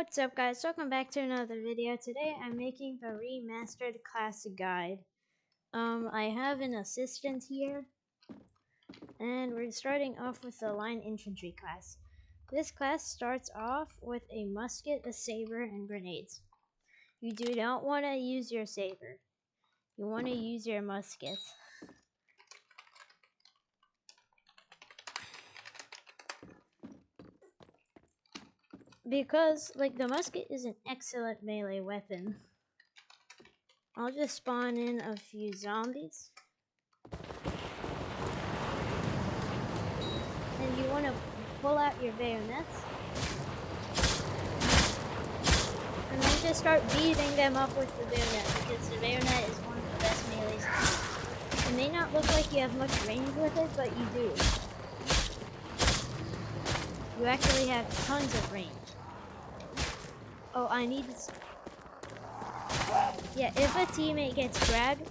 What's up guys, welcome back to another video. Today I'm making the remastered class guide. I have an assistant here, and we're starting off with the line infantry class. This class starts off with a musket, a saber, and grenades. You do not want to use your saber. You want to use your musket. Because, the musket is an excellent melee weapon. I'll just spawn in a few zombies. And you want to pull out your bayonets. And then just start beating them up with the bayonet, because the bayonet is one of the best melees. It may not look like you have much range with it, but you do. You actually have tons of range. Oh, I need this. Yeah, if a teammate gets grabbed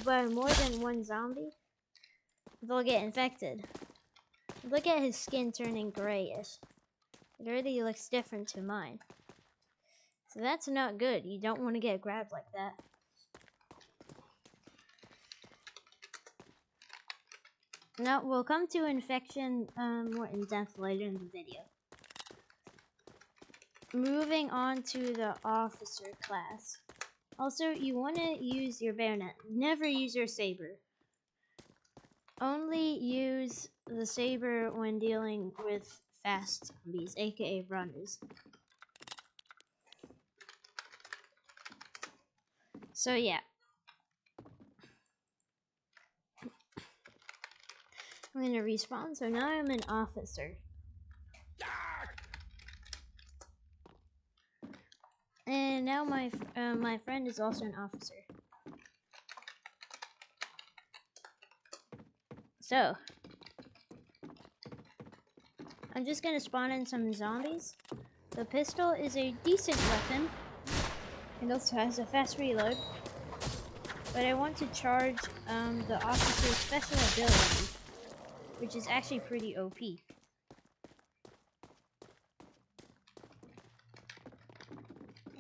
by more than one zombie, they'll get infected. Look at his skin turning grayish. It already looks different to mine. So that's not good. You don't want to get grabbed like that. Now, we'll come to infection more in depth later in the video. Moving on to the officer class. Also, you want to use your bayonet. Never use your saber. Only use the saber when dealing with fast zombies, aka runners. So yeah. I'm gonna respawn, so now I'm an officer. And now my friend is also an officer. So, I'm just gonna spawn in some zombies. The pistol is a decent weapon. It also has a fast reload. But I want to charge the officer's special ability, which is actually pretty OP.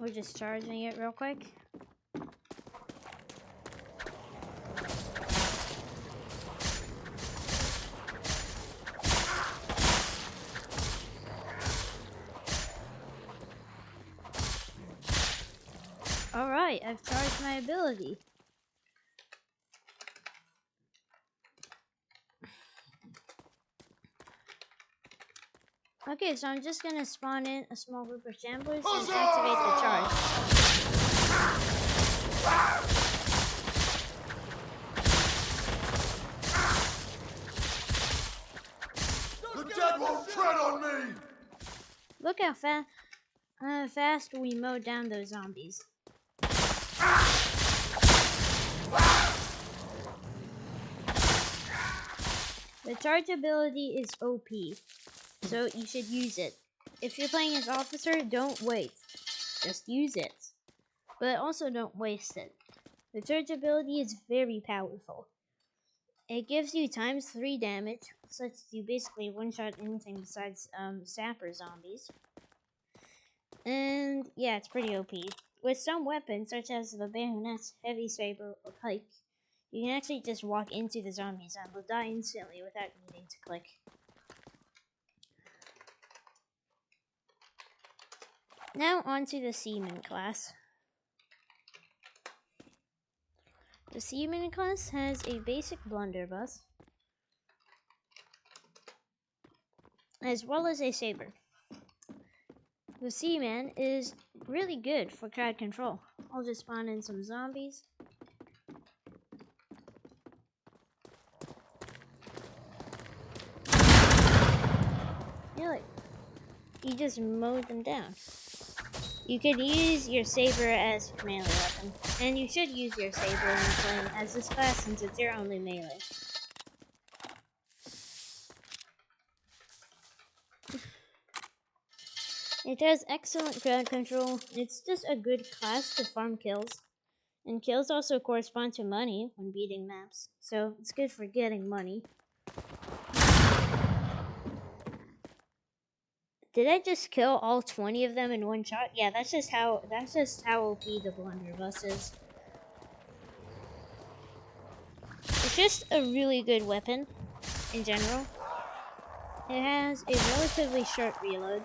We're just charging it real quick. Alright, I've charged my ability. Okay, so I'm just gonna spawn in a small group of shamblers and activate the charge. The dead won't tread on me! Look how fast we mowed down those zombies. The charge ability is OP, so you should use it. If you're playing as officer, don't wait. Just use it. But also don't waste it. The charge ability is very powerful. It gives you ×3 damage, such that you basically one-shot anything besides sapper zombies. And yeah, it's pretty OP. With some weapons, such as the bayonets, heavy saber, or pike, you can actually just walk into the zombies and they'll die instantly without needing to click. Now onto the Seaman class. The Seaman class has a basic blunderbuss, as well as a saber. The Seaman is really good for crowd control. I'll just spawn in some zombies. You just mowed them down. You could use your saber as a melee weapon, and you should use your saber when playing as this class since it's your only melee. It has excellent crowd control. It's just a good class to farm kills. And kills also correspond to money when beating maps, so it's good for getting money. Did I just kill all 20 of them in one shot? Yeah, that's just how OP the blunderbuss is. It's just a really good weapon in general. It has a relatively short reload.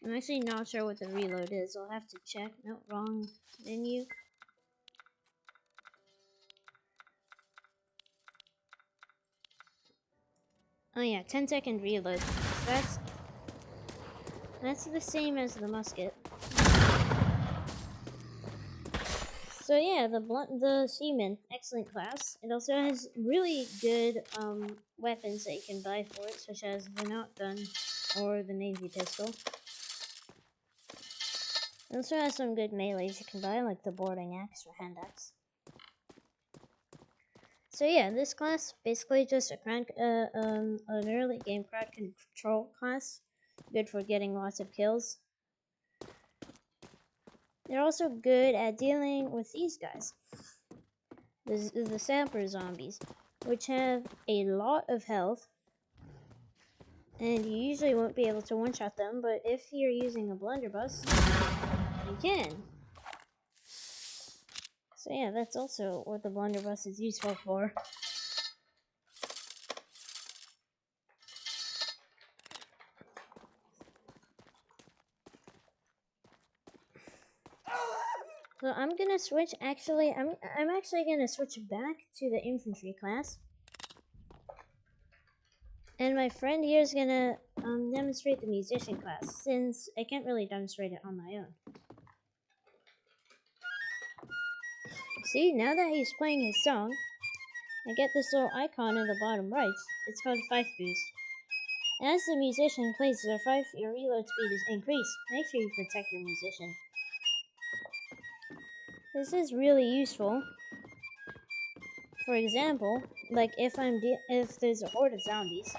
I'm actually not sure what the reload is. I'll have to check. No, wrong menu. Oh yeah, 10-second reload. That's the same as the musket. So yeah, the Seaman, excellent class. It also has really good weapons that you can buy for it, such as the Knot Gun or the Navy Pistol. It also has some good melees you can buy, like the Boarding Axe or Hand Axe. So yeah, this class basically just an early game crowd control class, good for getting lots of kills. They're also good at dealing with these guys, the Sapper zombies, which have a lot of health, and you usually won't be able to one-shot them, but if you're using a blunderbuss, you can. So yeah, that's also what the blunderbuss is useful for. So I'm gonna switch. Actually, I'm actually gonna switch back to the infantry class, and my friend here is gonna demonstrate the musician class, since I can't really demonstrate it on my own. See, now that he's playing his song, I get this little icon in the bottom right. It's called Fife Boost. As the musician plays their fife, your reload speed is increased. Make sure you protect your musician. This is really useful. For example, like if there's a horde of zombies,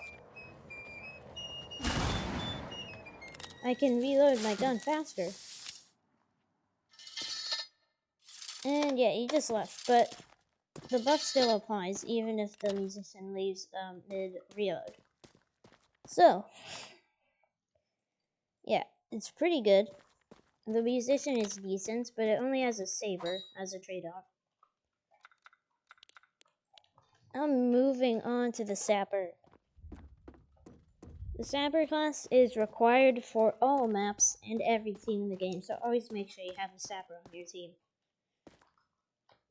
I can reload my gun faster. And yeah, he just left, but the buff still applies even if the musician leaves mid-reload. So, yeah, it's pretty good. The musician is decent, but it only has a saber as a trade-off. I'm moving on to the Sapper. The Sapper class is required for all maps and every team in the game, so always make sure you have a Sapper on your team.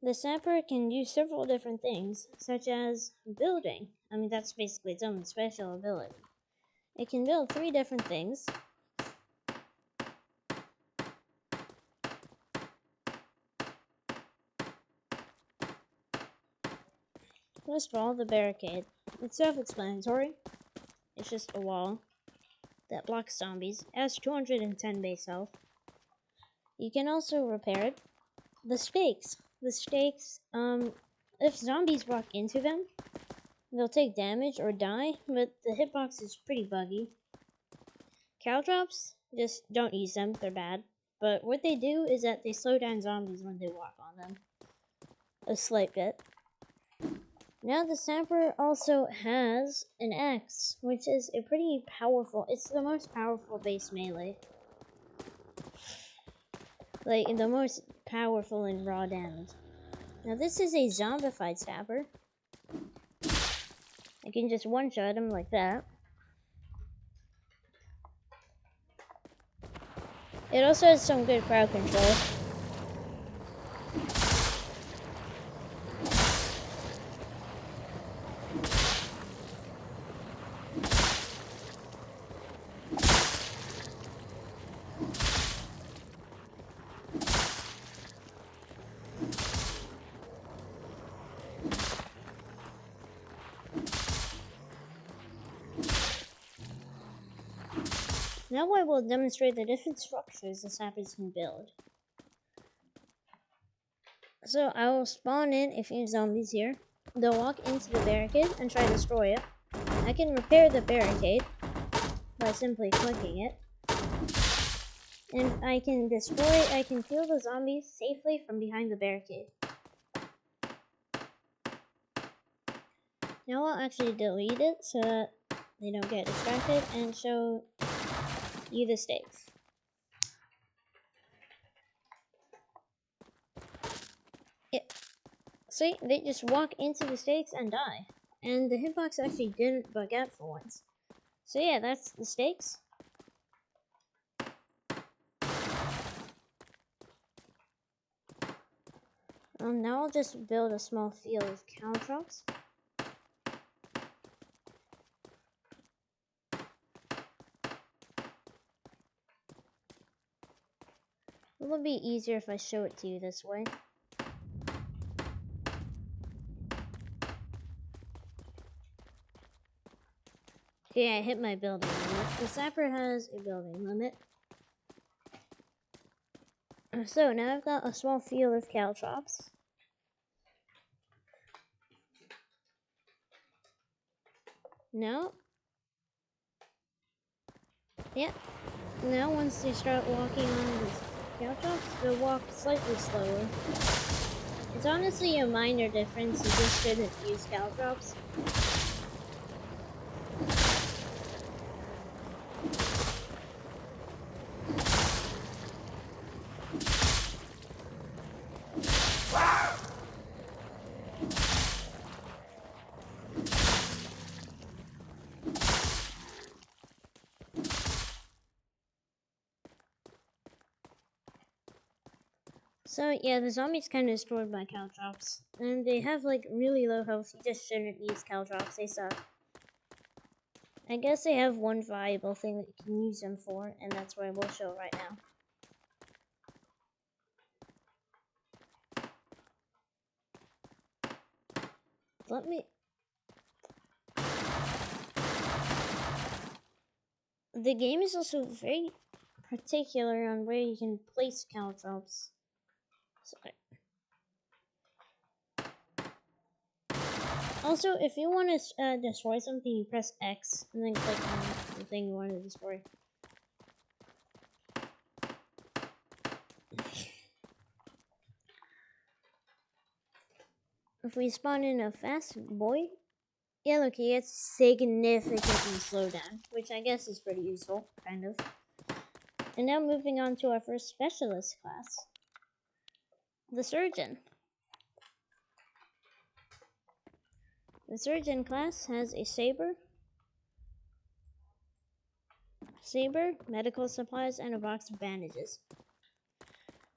The Sapper can do several different things, such as building. I mean, that's basically its own special ability. It can build 3 different things. First of all, the barricade. It's self-explanatory. It's just a wall that blocks zombies. It has 210 base health. You can also repair it. The stakes. If zombies walk into them, they'll take damage or die, but the hitbox is pretty buggy. Caltrops, just don't use them, they're bad. But what they do is that they slow down zombies when they walk on them. A slight bit. Now the Sapper also has an axe, which is a pretty powerful, it's the most powerful base melee. Like, the most powerful in raw damage. Now this is a zombified Sapper. I can just one-shot him like that. It also has some good crowd control. Now I will demonstrate the different structures the Sappers can build. So I will spawn in a few zombies here. They'll walk into the barricade and try to destroy it. I can repair the barricade by simply clicking it. And I can kill the zombies safely from behind the barricade. Now I'll actually delete it so that they don't get distracted and show you the stakes. Yeah. See, they just walk into the stakes and die. And the hitbox actually didn't bug out for once. So yeah, that's the stakes. Now I'll just build a small field of caltrops. It'll be easier if I show it to you this way. Okay, I hit my building limit. The sapper has a building limit. So now I've got a small field of caltrops. Now, yeah. Now once they start walking on these caltrops, they'll walk slightly slower. It's honestly a minor difference, you just shouldn't use caltrops. So yeah, the zombies kind of destroyed my caltrops. And they have like really low health, you just shouldn't use caltrops, they suck. I guess they have one valuable thing that you can use them for, and that's what I will show right now. Let me... The game is also very particular on where you can place caltrops. Sorry. Also, if you want to destroy something, you press X and then click on the thing you want to destroy. If we spawn in a fast boy, yeah, look, he gets significantly slowed down, which I guess is pretty useful, kind of. And now moving on to our first specialist class, the surgeon. The surgeon class has a saber, medical supplies, and a box of bandages.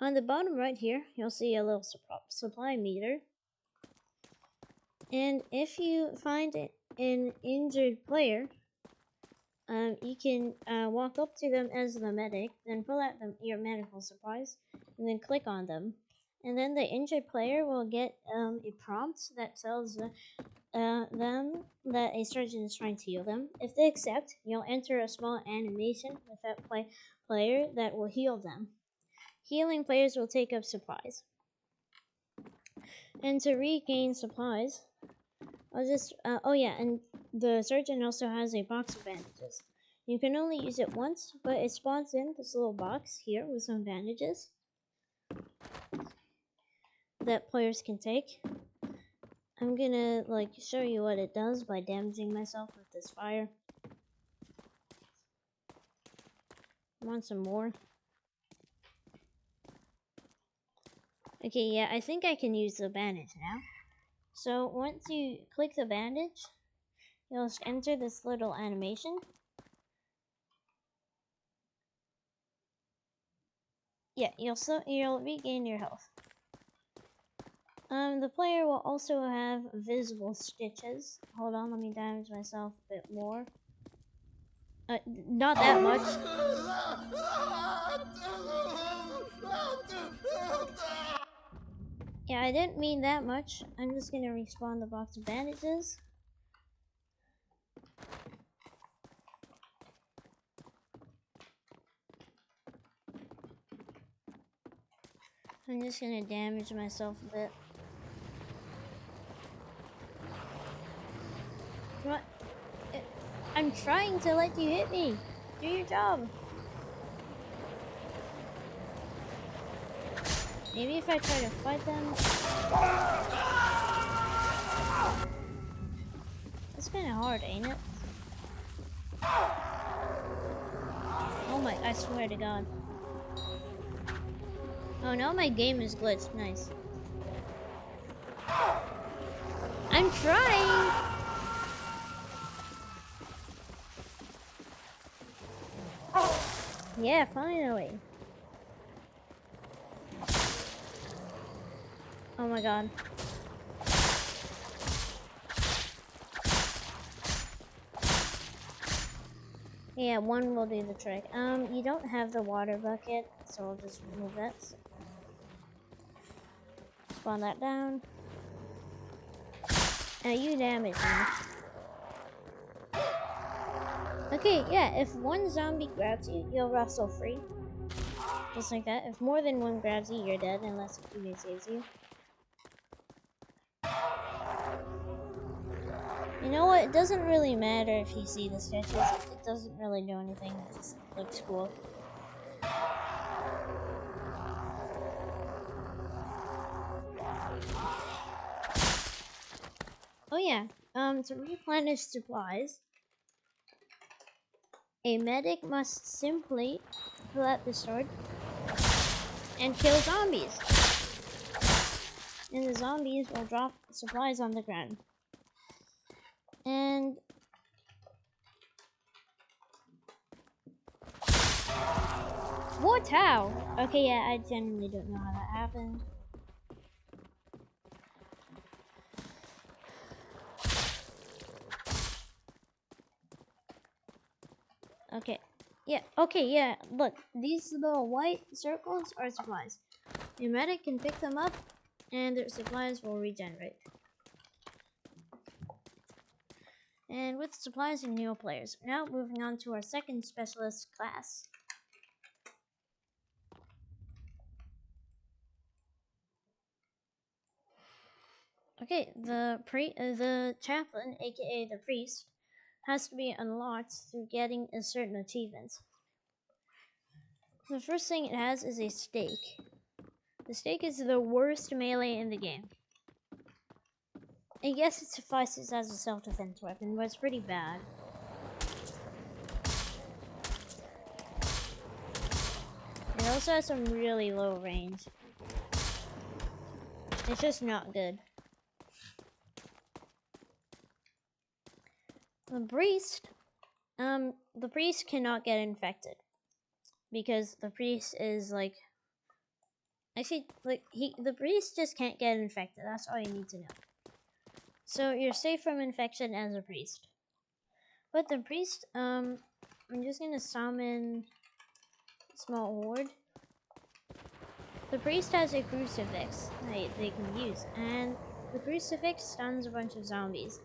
On the bottom right here, you'll see a little supply meter. And if you find an injured player, you can walk up to them as the medic, then pull out your medical supplies, and then click on them. And then the injured player will get a prompt that tells them that a surgeon is trying to heal them. If they accept, you'll enter a small animation with that player that will heal them. Healing players will take up supplies. And to regain supplies, I'll just, oh yeah, and the surgeon also has a box of bandages. You can only use it once, but it spawns in this little box here with some bandages that players can take. I'm gonna, like, show you what it does by damaging myself with this fire. Want some more? Okay, yeah, I think I can use the bandage now. So once you click the bandage, you'll enter this little animation. Yeah, you'll regain your health. The player will also have visible stitches. Hold on, let me damage myself a bit more. Not that much. Yeah, I didn't mean that much. I'm just gonna respawn the box of bandages. I'm just gonna damage myself a bit. What? I'm trying to let you hit me. Do your job. Maybe if I try to fight them. It's kind of hard, ain't it? Oh my, I swear to God. Oh no, my game is glitched. Nice. I'm trying! Yeah, finally. Oh my God. Yeah, one will do the trick. You don't have the water bucket, so I'll just remove that. Spawn that down. You damage me. Okay, yeah, if one zombie grabs you, you'll wrestle free. Just like that. If more than one grabs you, you're dead unless a teammate saves you. You know what? It doesn't really matter if you see the sketches. It doesn't really do anything. It just looks cool. Oh yeah. To replenish supplies, a medic must simply pull out the sword and kill zombies. And the zombies will drop supplies on the ground. And what? How? Okay, yeah, I genuinely don't know how that happened. Okay. Yeah, okay, yeah. Look, these little white circles are supplies. Your medic can pick them up, and their supplies will regenerate. And with supplies and new players. Now, moving on to our second specialist class. Okay, the chaplain, aka the priest, has to be unlocked through getting a certain achievement. The first thing it has is a stake. The stake is the worst melee in the game. I guess it suffices as a self-defense weapon, but it's pretty bad. It also has some really low range. It's just not good. The priest cannot get infected because the priest is like, actually, like the priest just can't get infected. That's all you need to know. So you're safe from infection as a priest. But the priest, I'm just gonna summon a small horde. The priest has a crucifix they can use, and the crucifix stuns a bunch of zombies.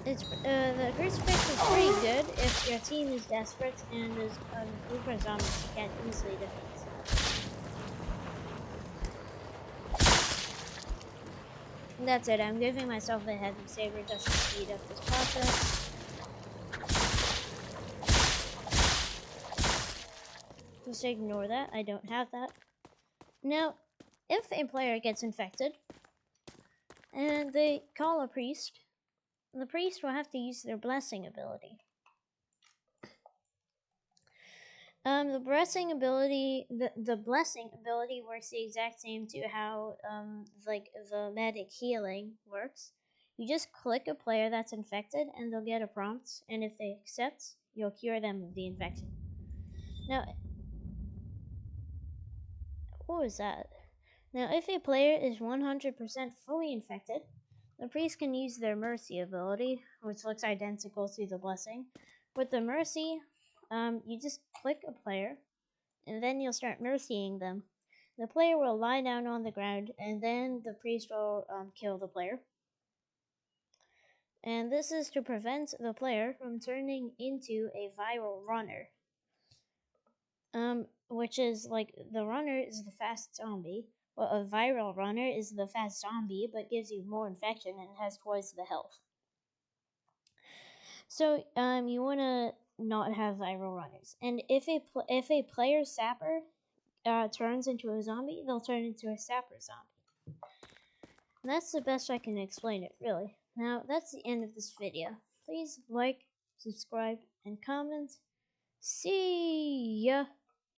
The crucifix is pretty good if your team is desperate and there's a group of zombies you can't easily defeat. And that's it. I'm giving myself a heavy saber just to speed up this process. Just ignore that. I don't have that. Now, if a player gets infected and they call a priest, the priest will have to use their blessing ability. The blessing ability works the exact same to how like the medic healing works. You just click a player that's infected and they'll get a prompt, and if they accept, you'll cure them of the infection. Now, what was that? Now, if a player is 100% fully infected, the priest can use their mercy ability, which looks identical to the blessing. With the mercy, you just click a player, and then you'll start mercying them. The player will lie down on the ground, and then the priest will kill the player. And this is to prevent the player from turning into a viral runner. Which is like, the runner is the fast zombie, but a viral runner is the fast zombie but gives you more infection and has twice the health. So you want to not have viral runners. And if a player sapper turns into a zombie, they'll turn into a sapper zombie. That's the best I can explain it, really. Now, that's the end of this video. Please like, subscribe, and comment. See ya!